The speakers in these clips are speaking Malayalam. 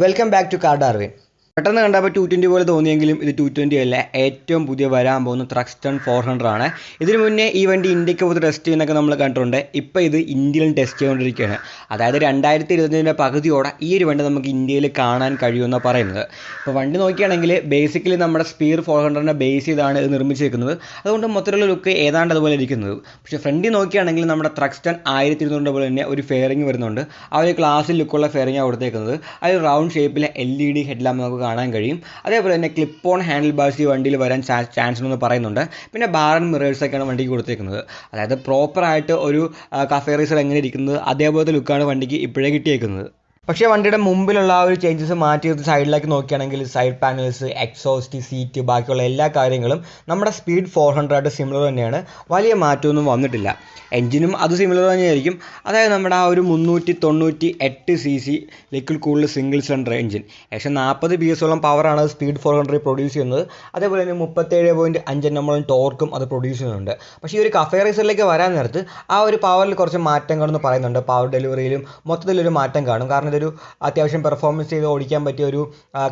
Welcome back to car Darwin. പെട്ടെന്ന് കണ്ടപ്പോൾ 220 പോലെ തോന്നിയെങ്കിലും ഇത് 220 അല്ല, ഏറ്റവും പുതിയ വരാൻ പോകുന്ന ത്രക്സ്റ്റൺ 400 ആണ്. ഇതിനു മുന്നേ ഈ വണ്ടി ഇന്ത്യക്ക് പുറത്ത് ടെസ്റ്റ് ചെയ്യുന്നൊക്കെ നമ്മൾ കണ്ടിട്ടുണ്ട്. ഇപ്പോൾ ഇത് ഇന്ത്യയിൽ ടെസ്റ്റ് ചെയ്തുകൊണ്ടിരിക്കുകയാണ്. അതായത് 2025 പകുതിയോടെ ഈ ഒരു വണ്ടി നമുക്ക് ഇന്ത്യയിൽ കാണാൻ കഴിയുമെന്നാണ് പറയുന്നത്. ഇപ്പോൾ വണ്ടി നോക്കുകയാണെങ്കിൽ ബേസിക്കലി നമ്മുടെ സ്പീഡ് 400നെ ബേസ് ചെയ്താണ് ഇത് നിർമ്മിച്ചിരിക്കുന്നത്. അതുകൊണ്ട് മൊത്തത്തിലുള്ള ലുക്ക് ഏതാണ്ട് അതുപോലെ ഇരിക്കുന്നത്. പക്ഷേ ഫ്രണ്ടിൽ നോക്കുകയാണെങ്കിൽ നമ്മുടെ ത്രക്സ്റ്റൺ 1200 പോലെ തന്നെ ഒരു ഫെയറിംഗ് വരുന്നുണ്ട്. ആ ഒരു ക്ലാസ്സിൽ ലുക്കുള്ള ഫെയറിംഗാണ് കൊടുത്തേക്കുന്നത്. അത് റൗണ്ട് ഷേപ്പിലെ LED ഹെഡ്ലാമ്പ് നമുക്ക് കാണാൻ കഴിയും. അതേപോലെ തന്നെ ക്ലിപ്പ് ഓൺ ഹാൻഡിൽ ബാർസ് ഈ വണ്ടിയിൽ വരാൻ ചാൻസ് ഉണ്ടെന്ന് പറയുന്നുണ്ട്. പിന്നെ ബാർ ആൻഡ് മിറേഴ്സൊക്കെയാണ് വണ്ടിക്ക് കൊടുത്തേക്കുന്നത്. അതായത് പ്രോപ്പറായിട്ട് ഒരു കഫേ റേസർ എങ്ങനെ ഇരിക്കുന്നത് അതേപോലത്തെ ലുക്കാണ് വണ്ടിക്ക് ഇപ്പോഴേ കിട്ടിയേക്കുന്നത്. പക്ഷേ വണ്ടിയുടെ മുമ്പിലുള്ള ആ ഒരു ചേഞ്ചസ് മാറ്റി സൈഡിലേക്ക് നോക്കുകയാണെങ്കിൽ സൈഡ് പാനൽസ്, എക്സോസ്റ്റ്, സീറ്റ്, ബാക്കിയുള്ള എല്ലാ കാര്യങ്ങളും നമ്മുടെ സ്പീഡ് 400 ആയിട്ട് സിമിലർ തന്നെയാണ്. വലിയ മാറ്റമൊന്നും വന്നിട്ടില്ല. എൻജിനും അത് സിമിലർ തന്നെയായിരിക്കും. അതായത് നമ്മുടെ ആ ഒരു 398cc liquid cooled single cylinder engine, ഏകദേശം 40 PS പവറാണ് സ്പീഡ് 400 പ്രൊഡ്യൂസ് ചെയ്യുന്നത്. അതേപോലെ തന്നെ 37.5 Nm ടോർക്കും അത് പ്രൊഡ്യൂസ് ചെയ്യുന്നുണ്ട്. പക്ഷേ ഈ ഒരു കഫേ റേസറിലേക്ക് വരാൻ നേരത്ത് ആ ഒരു പവറിൽ കുറച്ച് മാറ്റം കാണുമെന്ന് പറയുന്നുണ്ട്. പവർ ഡെലിവറിയിലും മൊത്തത്തിലൊരു മാറ്റം കാണും. കാരണം ഇതൊരു അത്യാവശ്യം പെർഫോമൻസ് ചെയ്ത് ഓടിക്കാൻ പറ്റിയ ഒരു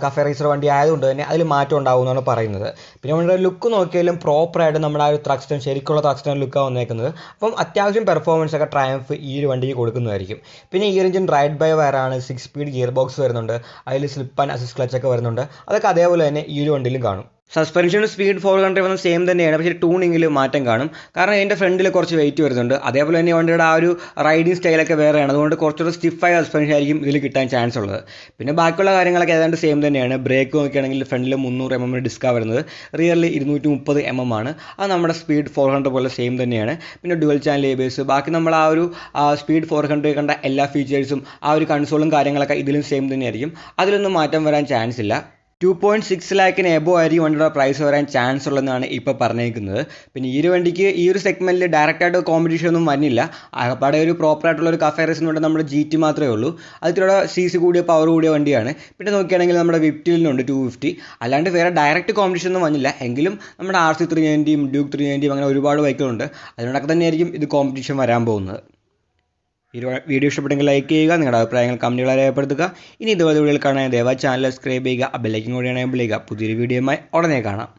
കഫേ റേസർ വണ്ടി ആയതുകൊണ്ട് തന്നെ അതിൽ മാറ്റം ഉണ്ടാവും എന്നാണ് പറയുന്നത്. പിന്നെ നമ്മുടെ ലുക്ക് നോക്കിയാലും പ്രോപ്പറായിട്ട് നമ്മുടെ ആ ഒരു ത്രക്സ്റ്റൺ ശരിക്കുള്ള ത്രക്സ്റ്റൺ ലുക്കാണ് വന്നേക്കുന്നത്. അപ്പം അത്യാവശ്യം പെർഫോമൻസ് ഒക്കെ ട്രയംഫ് ഈ ഒരു വണ്ടിക്ക് കൊടുക്കുന്നതായിരിക്കും. പിന്നെ ഈ എഞ്ചിൻ റൈഡ് ബൈ വയറാണ്, 6 സ്പീഡ് ഗിയർ ബോക്സ് വരുന്നുണ്ട്. അതിൽ സ്ലിപ്പ് ആൻഡ് അസിസ്റ്റ് ക്ലച്ച് ഒക്കെ വരുന്നുണ്ട്. അതൊക്കെ അതേപോലെ തന്നെ ഈ ഒരു വണ്ടിയിലും കാണും. സസ്പെൻഷൻ സ്പീഡ് 400 വന്ന സെയിം തന്നെയാണ്. പക്ഷേ ട്യൂണിങ്ങിൽ മാറ്റം കാണും. കാരണം ഇതിൻ്റെ ഫ്രണ്ടിൽ കുറച്ച് വെയിറ്റ് വരുന്നുണ്ട്. അതേപോലെ തന്നെ വണ്ടിയുടെ ആ ഒരു റൈഡിങ് സ്റ്റൈലൊക്കെ വേറെയാണ്. അതുകൊണ്ട് കുറച്ചുകൂടെ സ്റ്റിഫായ സസ്പെൻഷൻ ആയിരിക്കും ഇതിൽ കിട്ടാൻ ചാൻസ് ഉള്ളത്. പിന്നെ ബാക്കിയുള്ള കാര്യങ്ങളൊക്കെ ഏതാണ്ട് സെയിം തന്നെയാണ്. ബ്രേക്ക് നോക്കുകയാണെങ്കിൽ ഫ്രണ്ടിൽ 300 mm ഡിസ്കാണ് വരുന്നത്. റിയറിൽ 230 mm ആണ്. അത് നമ്മുടെ സ്പീഡ് 400 പോലെ സെയിം തന്നെയാണ്. പിന്നെ ഡുവൽ ചാനൽ ABS, ബാക്കി നമ്മൾ ആ ഒരു സ്പീഡ് 400 കണ്ട എല്ലാ ഫീച്ചേഴ്സും ആ ഒരു കൺസോളും കാര്യങ്ങളൊക്കെ ഇതിലും സെയിം തന്നെയായിരിക്കും. അതിലൊന്നും മാറ്റം വരാൻ ചാൻസ് ഇല്ല. 2.6 lakhിന് എബോ ആയിരിക്കും വണ്ടിയുടെ പ്രൈസ് വരാൻ ചാൻസ് ഉള്ളതെന്നാണ് ഇപ്പോൾ പറഞ്ഞിരിക്കുന്നത്. പിന്നെ ഈ ഒരു വണ്ടിക്ക് ഈ ഒരു സെഗ്മെൻറ്റിൽ ഡയറക്റ്റായിട്ട് കോമ്പറ്റീഷൻ ഒന്നും വന്നില്ല. അവിടെ ഒരു പ്രോപ്പറായിട്ടുള്ള ഒരു കഫേ റേസിന് വേണ്ടി നമ്മുടെ GT മാത്രമേ ഉള്ളൂ. അതിലൂടെ CC കൂടിയ പവർ കൂടിയ വണ്ടിയാണ്. പിന്നെ നോക്കുകയാണെങ്കിൽ നമ്മുടെ വിപ്റ്റിലുണ്ട് 250. അല്ലാണ്ട് വേറെ ഡയറക്റ്റ് കോമ്പറ്റീഷൻ ഒന്നും വന്നില്ല. എങ്കിലും നമ്മുടെ RC 390, ഡ്യൂക്ക് 390 അങ്ങനെ ഒരുപാട് ബൈക്കുകളുണ്ട്. അതിനോടൊക്കെ തന്നെയായിരിക്കും ഇത് കോമ്പറ്റീഷൻ വരാൻ പോകുന്നത്. ഈ വീഡിയോ ഇഷ്ടപ്പെട്ടെങ്കിൽ ലൈക്ക് ചെയ്യുക, നിങ്ങളുടെ അഭിപ്രായങ്ങൾ കമൻറ്റുകളെ രേഖപ്പെടുത്തുക. ഇനി ഇതുപോലെ വീഡിയോകൾ കാണാൻ ദയവായി ചാനൽ സബ്സ്ക്രൈബ് ചെയ്യുക, ബെല്ലൈക്കൻ കൂടി എനേബിൾ ചെയ്യുക. പുതിയൊരു വീഡിയോയുമായി ഉടനെ കാണാം.